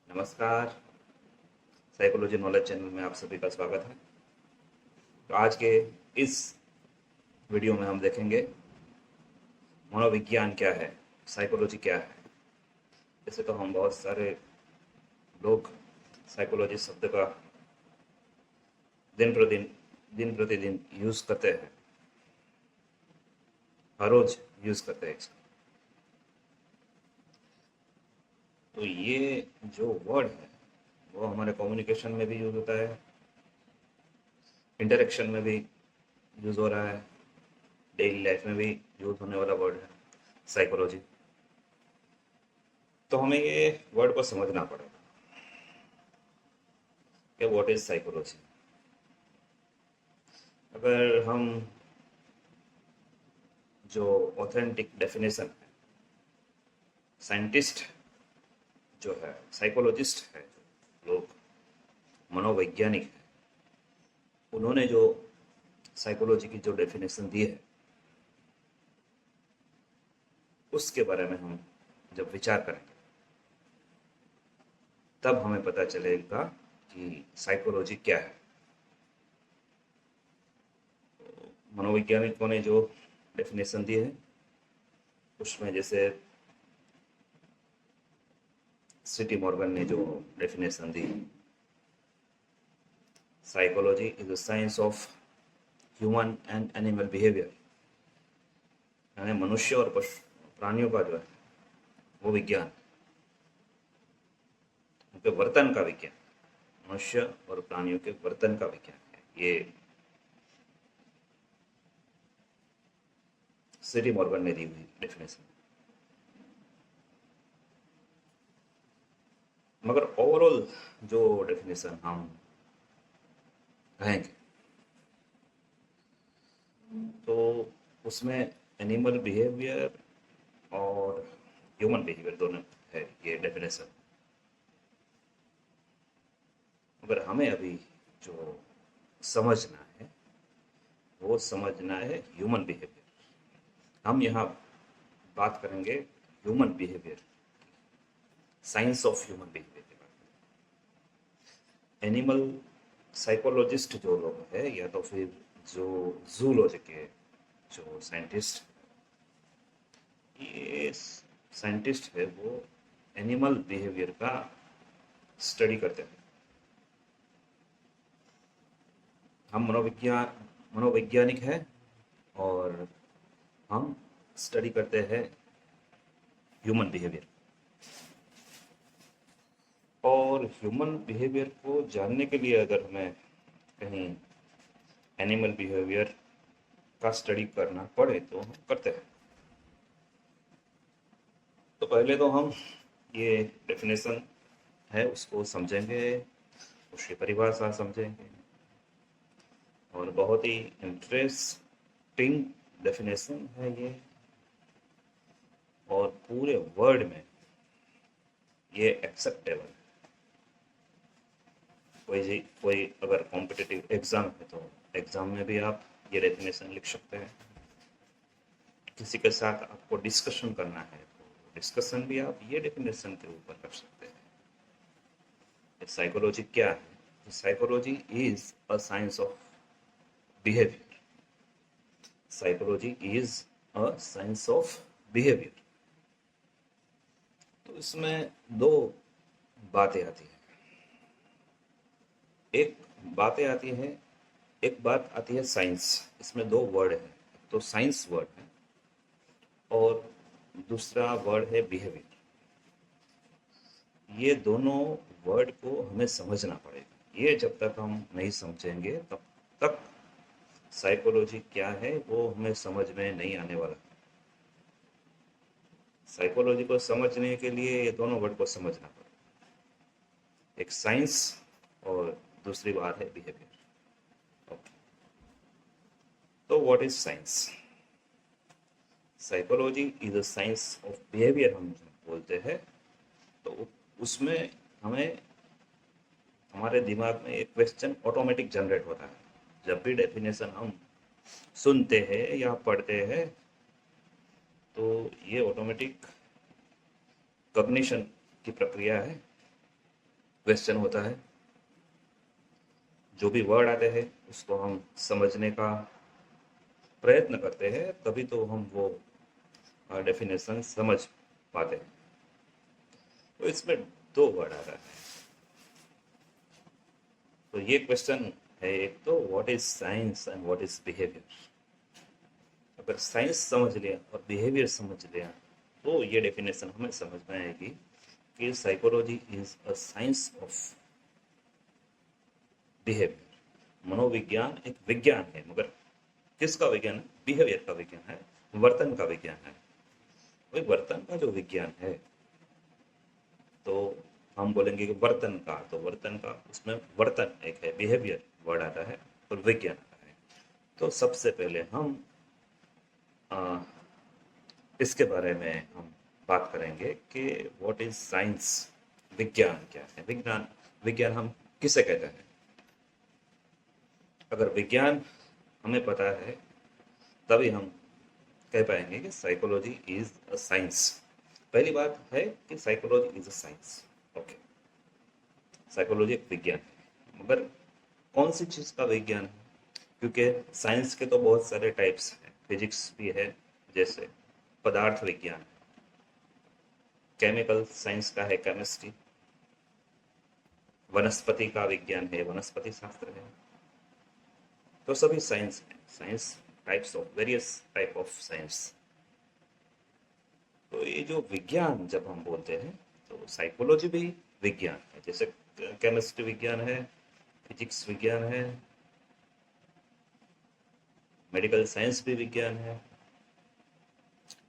नमस्कार। Psychology knowledge channel में आप सभी का स्वागत है। तो आज के इस वीडियो में हम देखेंगे मनोविज्ञान क्या है, साइकोलॉजी क्या है। वैसे तो हम बहुत सारे लोग साइकोलॉजी शब्द का दिन प्रतिदिन यूज़ करते हैं, हर रोज यूज़ करते हैं इसका। तो ये जो वर्ड है वो हमारे कम्युनिकेशन में भी यूज़ होता है, इंटरेक्शन में भी यूज़ हो रहा है, डेली लाइफ में भी यूज़ होने वाला वर्ड है साइकोलॉजी। तो हमें ये वर्ड को समझना पड़ेगा कि व्हाट इज साइकोलॉजी। अगर हम जो ऑथेंटिक डेफिनेशन है, साइंटिस्ट जो है, साइकोलॉजिस्ट है, जो लोग मनोवैज्ञानिक है, उन्होंने जो साइकोलॉजी की जो डेफिनेशन दी है उसके बारे में हम जब विचार करेंगे तब हमें पता चलेगा कि साइकोलॉजी क्या है। मनोवैज्ञानिकों ने जो डेफिनेशन दी है उसमें जैसे सिटी मॉर्गन ने जो definition the, psychology is the science of human and animal behaviour, यानी मनुष्य और प्राणियों का जो है वो विज्ञान, उनके वर्तन का विज्ञान, मनुष्य और प्राणियों के वर्तन का विज्ञान है ये सिटी मॉर्गन ने दी हुई डेफिनेशन। मगर ओवरऑल जो डेफिनेशन हम कहेंगे तो उसमें एनिमल बिहेवियर और ह्यूमन बिहेवियर दोनों है ये डेफिनेशन। मगर हमें अभी जो समझना है वो समझना है ह्यूमन बिहेवियर। हम यहाँ बात करेंगे human behaviour, science of human behaviour के बारे में। एनिमल साइकोलॉजिस्ट जो लोग हैं या तो फिर जो जूलॉजी के जो साइंटिस्ट, ये साइंटिस्ट है वो एनिमल बिहेवियर का स्टडी करते हैं। हम मनोवैज्ञानिक है और हम स्टडी करते हैं ह्यूमन बिहेवियर। और ह्यूमन बिहेवियर को जानने के लिए अगर हमें कहीं एनिमल बिहेवियर का स्टडी करना पड़े तो हम करते हैं। तो पहले तो हम ये डेफिनेशन है उसको समझेंगे, उसकी परिभाषा समझेंगे, और बहुत ही इंटरेस्टिंग डेफिनेशन है ये, और पूरे वर्ल्ड में ये एक्सेप्टेबल है। कोई अगर कॉम्पिटिटिव एग्जाम है तो एग्जाम में भी आप ये डेफिनेशन लिख सकते हैं। किसी के साथ आपको डिस्कशन करना है तो डिस्कशन भी आप ये डेफिनेशन के ऊपर कर सकते हैं। साइकोलॉजी क्या है? Psychology is a science of behaviour. Psychology is a science of behaviour. तो इसमें दो बातें आती हैं। एक बात आती है साइंस। इसमें दो वर्ड है, तो साइंस वर्ड है और दूसरा वर्ड है बिहेवियर। ये दोनों वर्ड को हमें समझना पड़ेगा। ये जब तक हम नहीं समझेंगे तब तक साइकोलॉजी क्या है वो हमें समझ में नहीं आने वाला। साइकोलॉजी को समझने के लिए ये दोनों वर्ड को समझना पड़ेगा, एक साइंस और दूसरी बात है बिहेवियर। ओके, तो what is science? Psychology is a science of behaviour हम बोलते हैं। तो उसमें हमें हमारे दिमाग में एक क्वेश्चन ऑटोमेटिक जनरेट होता है जब भी डेफिनेशन हम सुनते हैं या पढ़ते हैं। तो ये ऑटोमेटिक कॉग्निशन की प्रक्रिया है क्वेश्चन होता है, जो भी वर्ड आते हैं उसको हम समझने का प्रयत्न करते हैं, तभी तो हम वो डेफिनेशन समझ पाते हैं। तो इसमें दो वर्ड आ रहा है। तो ये क्वेश्चन है एक तो, what is science and what is behaviour. अगर साइंस समझ लिया और बिहेवियर समझ लिया तो ये डेफिनेशन हमें समझ में आएगी कि psychology is a science of behaviour. मनोविज्ञान एक विज्ञान है, मगर किसका विज्ञान है? बिहेवियर का विज्ञान है, वर्तन का विज्ञान है। वही वर्तन का जो विज्ञान है, तो हम बोलेंगे कि वर्तन का, तो वर्तन का उसमें वर्तन एक है, बिहेवियर वर्ड आता है और विज्ञान आता है। तो सबसे पहले हम आ, इसके बारे में हम बात करेंगे कि व्हाट इज साइंस, विज्ञान क्या है। विज्ञान विज्ञान हम किसे कहते हैं? अगर विज्ञान हमें पता है तभी हम कह पाएंगे कि साइकोलॉजी इज अ साइंस। पहली बात है कि psychology is a science. Okay, psychology एक विज्ञान है, मगर कौन सी चीज का विज्ञान है? क्योंकि साइंस के तो बहुत सारे टाइप्स हैं। फिजिक्स भी है, जैसे पदार्थ विज्ञान, केमिकल साइंस का है केमिस्ट्री, वनस्पति का विज्ञान है, वनस्पति शास्त्र है। तो सभी साइंस है, science types of, various type of science. तो ये जो विज्ञान जब हम बोलते हैं तो साइकोलॉजी भी विज्ञान है। जैसे केमिस्ट्री विज्ञान है, फिजिक्स विज्ञान है, मेडिकल साइंस भी विज्ञान है,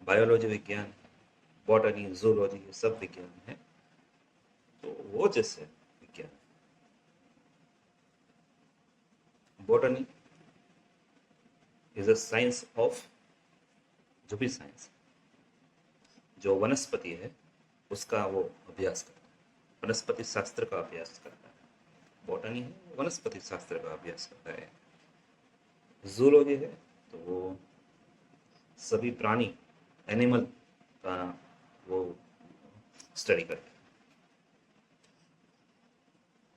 बायोलॉजी विज्ञान, बॉटनी, जूलॉजी, ये सब विज्ञान है। तो वो जैसे विज्ञान, botany is a science of, जो भी साइंस, जो वनस्पति है उसका वो अभ्यास करता है, वनस्पति शास्त्र का अभ्यास करता है। बॉटनी है, वनस्पति शास्त्र का अभ्यास करता है। जूलॉजी है तो वो सभी प्राणी, एनिमल का वो स्टडी करते हैं।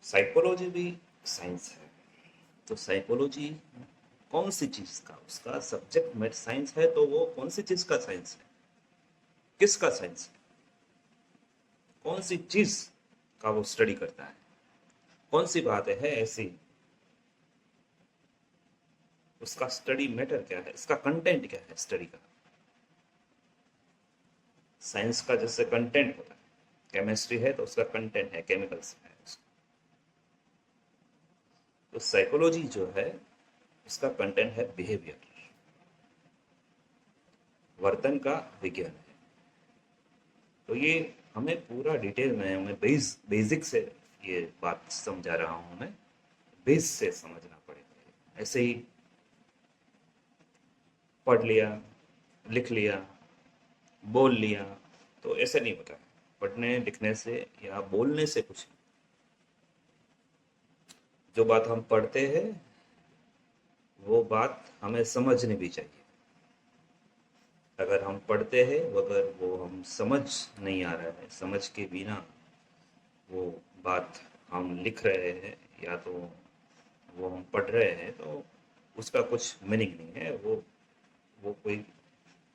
साइकोलॉजी भी साइंस है। तो साइकोलॉजी कौन सी चीज का, उसका सब्जेक्ट मैटर साइंस है, तो वो कौन सी चीज का साइंस है? किसका साइंस है? कौन सी चीज का वो स्टडी करता है? कौन सी बात है ऐसी, उसका स्टडी मैटर क्या है, इसका कंटेंट क्या है स्टडी का? साइंस का जैसे कंटेंट होता है, केमिस्ट्री है तो उसका कंटेंट है, केमिकल्स है उसका। तो साइकोलॉजी जो है उसका कंटेंट है बिहेवियर, वर्तन का विज्ञान है। तो ये हमें पूरा डिटेल में, हमें बेसिक से ये बात समझा रहा हूं मैं, बेस से समझना पड़ेगा। ऐसे ही पढ़ लिया, लिख लिया, बोल लिया तो ऐसे नहीं होता है। पढ़ने लिखने से या बोलने से कुछ नहीं। जो बात हम पढ़ते हैं वो बात हमें समझनी भी चाहिए। अगर हम पढ़ते हैं, अगर वो हम समझ नहीं आ रहा है, समझ के बिना वो बात हम लिख रहे हैं या तो वो हम पढ़ रहे हैं, तो उसका कुछ मीनिंग नहीं है। वो कोई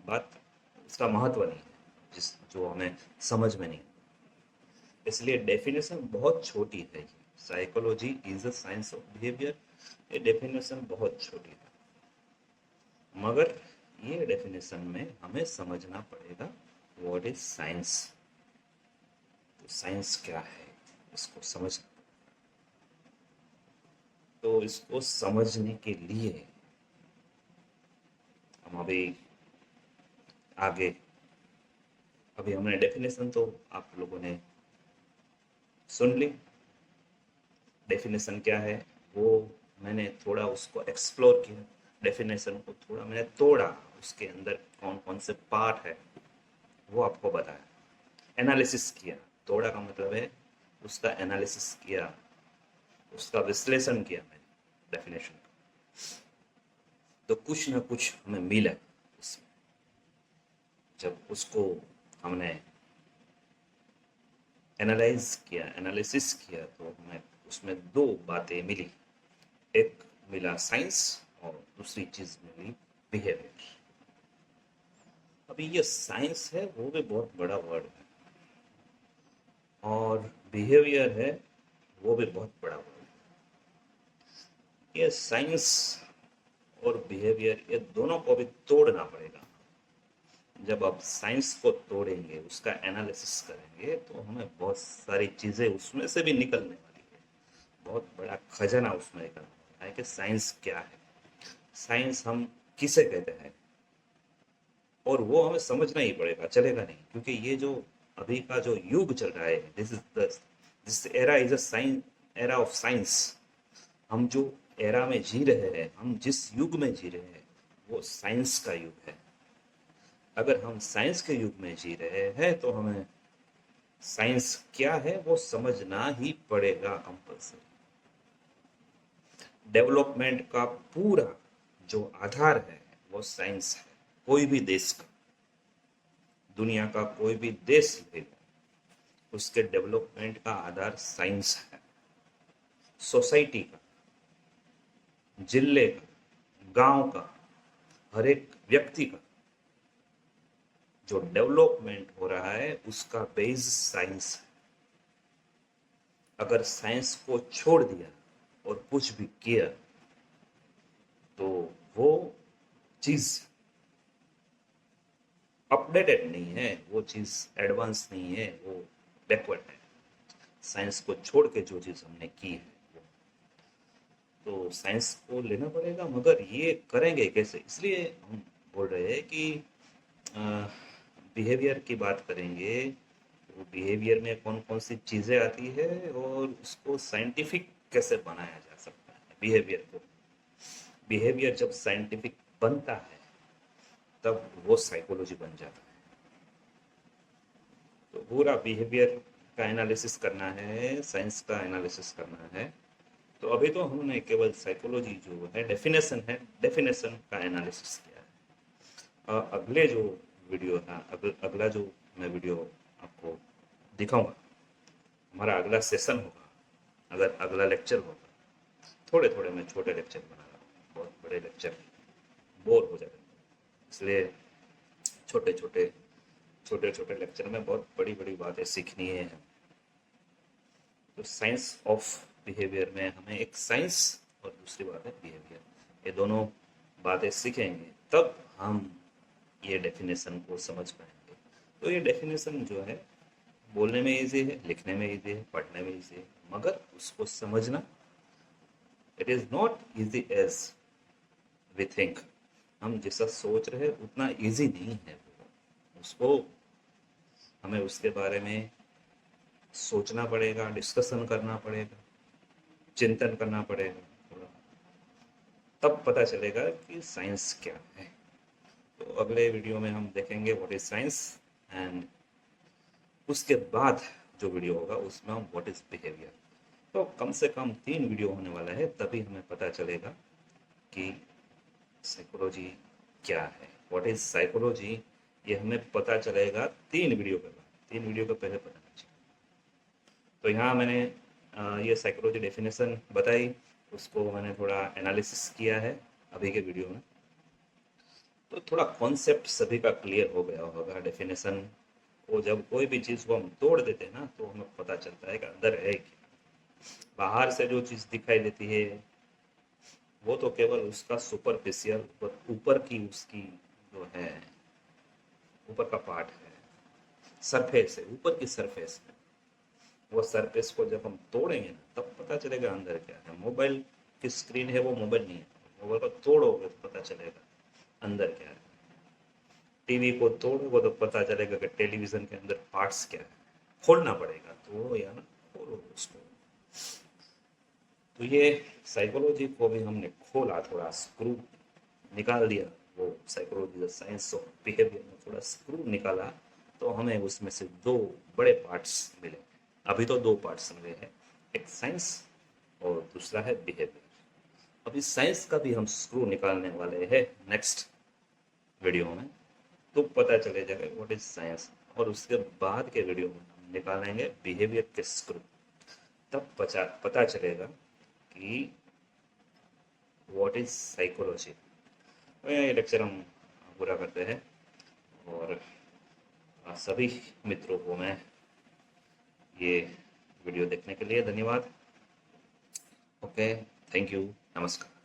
बात, उसका महत्व नहीं है जिस जो हमें समझ में नहीं। इसलिए डेफिनेशन बहुत छोटी है। Psychology is a science of behaviour, ये डेफिनेशन बहुत छोटी है, मगर ये डेफिनेशन में हमें समझना पड़ेगा व्हाट इज साइंस। तो साइंस क्या है इसको समझना। तो इसको समझने के लिए हम अभी आगे, अभी हमने डेफिनेशन तो आप लोगों ने सुन ली। डेफिनेशन क्या है वो मैंने थोड़ा उसको एक्सप्लोर किया, डेफिनेशन को थोड़ा मैंने तोड़ा, उसके अंदर कौन कौन से पार्ट है वो आपको बताया, एनालिसिस किया। तोड़ा का मतलब है उसका एनालिसिस किया, उसका विश्लेषण किया मैंने डेफिनेशन का। तो कुछ ना कुछ हमें मिला उसमें। जब उसको हमने एनालाइज किया, एनालिसिस किया, तो हमें उसमें दो बातें मिली। एक मिला साइंस और दूसरी चीज मिली बिहेवियर। अभी ये साइंस है वो भी बहुत बड़ा वर्ड है, और बिहेवियर है वो भी बहुत बड़ा वर्ड है। ये साइंस और बिहेवियर ये दोनों को भी तोड़ना पड़ेगा। जब आप साइंस को तोड़ेंगे, उसका एनालिसिस करेंगे, तो हमें बहुत सारी चीजें उसमें से भी निकलने वाली है। बहुत बड़ा खजाना उसमें निकलने वाला है कि साइंस क्या है, साइंस हम किसे कहते हैं, और वो हमें समझना ही पड़ेगा, चलेगा नहीं। क्योंकि ये जो अभी का जो युग चल रहा है, this era is a science, era of science. हम जो एरा में जी रहे हैं, हम जिस युग में जी रहे हैं, वो साइंस का युग है। अगर हम साइंस के युग में जी रहे हैं, तो हमें साइंस क्या है वो समझना ही पड़ेगा कंपल्सरी। डेवलपमेंट का पूरा जो आधार है वो साइंस है। कोई भी देश का, दुनिया का कोई भी देश ले लो, उसके डेवलपमेंट का आधार साइंस है। सोसाइटी का, जिले का, गांव का, हर एक व्यक्ति का जो डेवलपमेंट हो रहा है, उसका बेस साइंस है। अगर साइंस को छोड़ दिया और कुछ भी किया, तो वो चीज अपडेटेड नहीं है, वो चीज एडवांस नहीं है, वो बैकवर्ड है। साइंस को छोड़ के जो चीज हमने की है, तो साइंस को लेना पड़ेगा। मगर ये करेंगे कैसे? इसलिए हम बोल रहे हैं कि बिहेवियर की बात करेंगे, तो बिहेवियर में कौन कौन सी चीज़ें आती है और उसको साइंटिफिक कैसे बनाया जा सकता है। बिहेवियर को, बिहेवियर जब साइंटिफिक बनता है, तब वो साइकोलॉजी बन जाता है। तो पूरा बिहेवियर का एनालिसिस करना है, साइंस का एनालिसिस करना है। तो अभी तो हमने केवल साइकोलॉजी जो है डेफिनेशन है, डेफिनेशन का एनालिसिस किया है। अगले जो वीडियो था, अगला जो मैं वीडियो आपको दिखाऊंगा, हमारा अगला सेशन होगा, अगर अगला लेक्चर होगा। थोड़े थोड़े मैं छोटे लेक्चर बना रहा हूँ, बहुत बड़े लेक्चर बोर हो जाते हैं। इसलिए छोटे छोटे छोटे छोटे लेक्चर में बहुत बड़ी बड़ी बातें सीखनी है। तो साइंस ऑफ बिहेवियर में हमें एक साइंस और दूसरी बात है बिहेवियर, ये दोनों बातें सीखेंगे, तब हम ये डेफिनेशन को समझ पाएंगे। तो ये डेफिनेशन जो है, बोलने में इजी है, लिखने में इजी है, पढ़ने में इजी है, मगर उसको समझना, it is not easy as we think. हम जैसा सोच रहे हैं उतना इजी नहीं है वो। उसको हमें उसके बारे में सोचना पड़ेगा, डिस्कशन करना पड़ेगा, चिंतन करना पड़ेगा थोड़ा, तब पता चलेगा कि साइंस क्या है। तो अगले वीडियो में हम देखेंगे व्हाट इज साइंस, एंड उसके बाद जो वीडियो होगा उसमें हम व्हाट इज बिहेवियर। तो कम से कम 3 वीडियो होने वाला है, तभी हमें पता चलेगा कि साइकोलॉजी क्या है, व्हाट इज साइकोलॉजी। ये हमें पता चलेगा 3 वीडियो के बाद, 3 वीडियो के पहले पता नहीं चलेगा। तो यहाँ मैंने ये साइकोलॉजी डेफिनेशन बताई, उसको मैंने थोड़ा एनालिसिस किया है अभी के वीडियो में। तो थोड़ा कॉन्सेप्ट सभी का क्लियर हो गया होगा। डेफिनेशन को जब कोई भी चीज़ को हम तोड़ देते हैं ना, तो हमें पता चलता है कि अंदर है क्या। बाहर से जो चीज़ दिखाई देती है, वो तो केवल उसका सुपरफिशियल, ऊपर की उसकी जो है, ऊपर का पार्ट है, सरफेस है, ऊपर की सरफेस है। वो सरफेस को जब हम तोड़ेंगे ना, तब पता चलेगा अंदर क्या है। मोबाइल की स्क्रीन है, वो मोबाइल नहीं है। मोबाइल को तोड़ोगे तो पता चलेगा अंदर क्या है। टीवी को तोड़ोगे तो पता चलेगा कि टेलीविजन के अंदर पार्ट्स क्या है। खोलना पड़ेगा, तो या ना खोलो उसको। तो ये साइकोलॉजी को भी हमने खोला, थोड़ा स्क्रू निकाल दिया। वो साइकोलॉजी, साइंस ऑफ बिहेवियर में थोड़ा स्क्रू निकाला, तो हमें उसमें से 2 बड़े पार्ट्स मिले। अभी तो 2 पार्ट्स मिले हैं, एक साइंस और दूसरा है बिहेवियर। अभी साइंस का भी हम स्क्रू निकालने वाले हैं नेक्स्ट वीडियो में, तो पता चले जाएगा व्हाट इज साइंस। और उसके बाद के वीडियो में हम निकालेंगे बिहेवियर टेस्ट ग्रुप, तब पता चलेगा कि व्हाट इज साइकोलॉजी। ये लेक्चर हम पूरा करते हैं, और सभी मित्रों को मैं ये वीडियो देखने के लिए धन्यवाद। ओके, थैंक यू, नमस्कार।